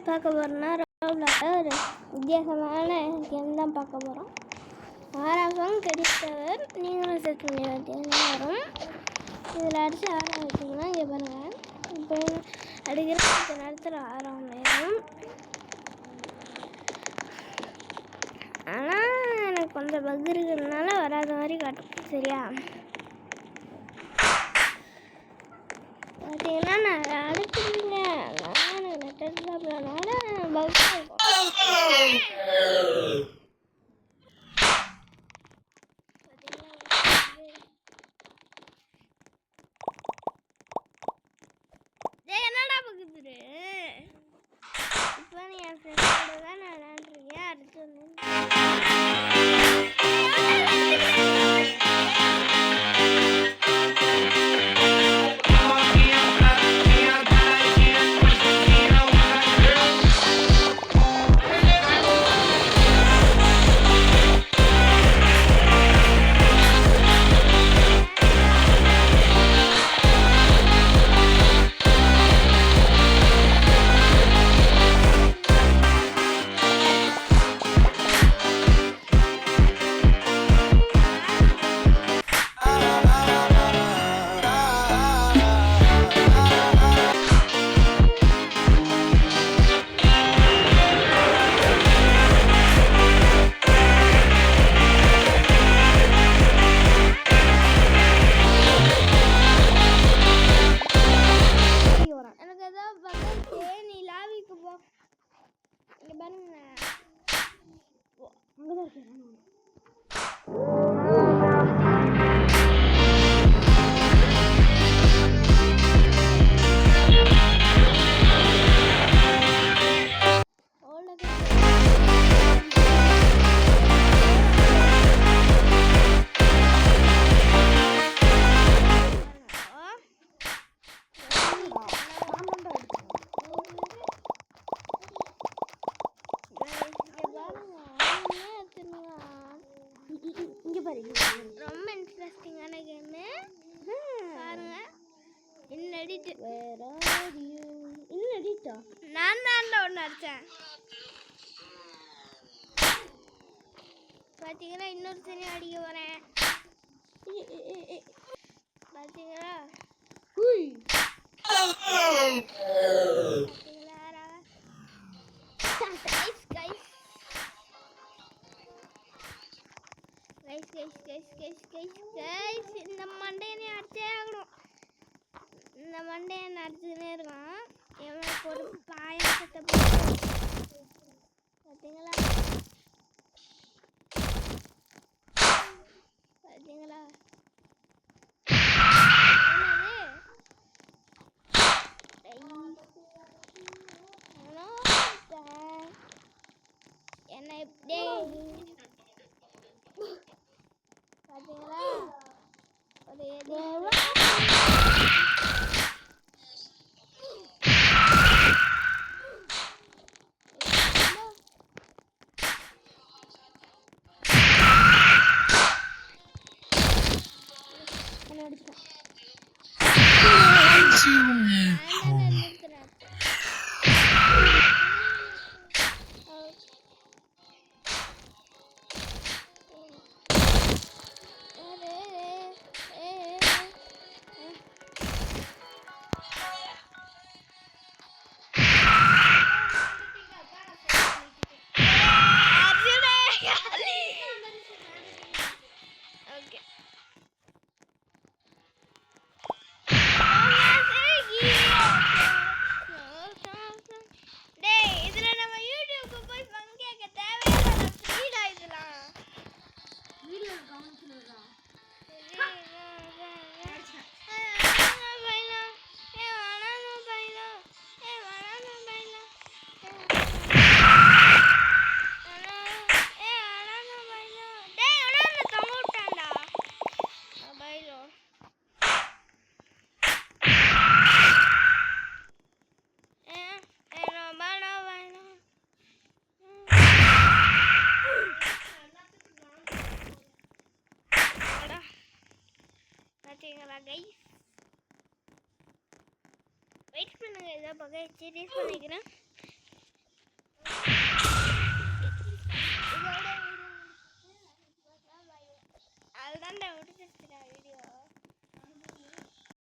பார்க்க போகிறோன்னா ஒரு வித்தியாசமான கேம் தான் பார்க்க போகிறோம். 6ஆம் சாங் கிடைத்தவர் நீங்களும் செட் பண்ணி வரும். இதில் அடித்து 6ஆம் வச்சிங்கன்னா இங்கே பாருங்கள். இப்போ அடிக்கிற நேரத்தில் 6ஆம் நேரம். ஆனால் எனக்கு கொஞ்சம் பக் இருக்கிறதுனால வராத மாதிரி காட்டும். சரியா? பார்த்தீங்கன்னா நான் அடுத்துங்க நான் நெட் சாப்பிட்றதுனால பக் இருக்கும். என்னடா பக்கத்துரு இப்போ நீ என் ஃப்ரெண்டோட தான் நான் விளாண்டுருக்கேன். அடுத்து ரொம்ப இன்ட்ரெஸ்டிங்கான கேமு பாருங்க. நான் தான் ஒன்று அடித்தேன். பார்த்தீங்கன்னா இன்னொரு தனி அடிக்க போகிறேன். பார்த்தீங்களா இந்த மண்டையனை அடிச்சே ஆகணும். இந்த மண்டையை அடிச்சுக்கினே இருக்கான். எவன் ஒரு பாயசத்தை பார்த்தீங்களா பார்த்தீங்களா என்ன எப்படி பார்த்தீங்களா ஒரு பார்த்தீங்களா கைஸ்? வெயிட் பண்ணுங்க, இதை பக்கம் சீரியஸ் பண்ணிக்கிறேன். சண்டை விட்டுச்சு.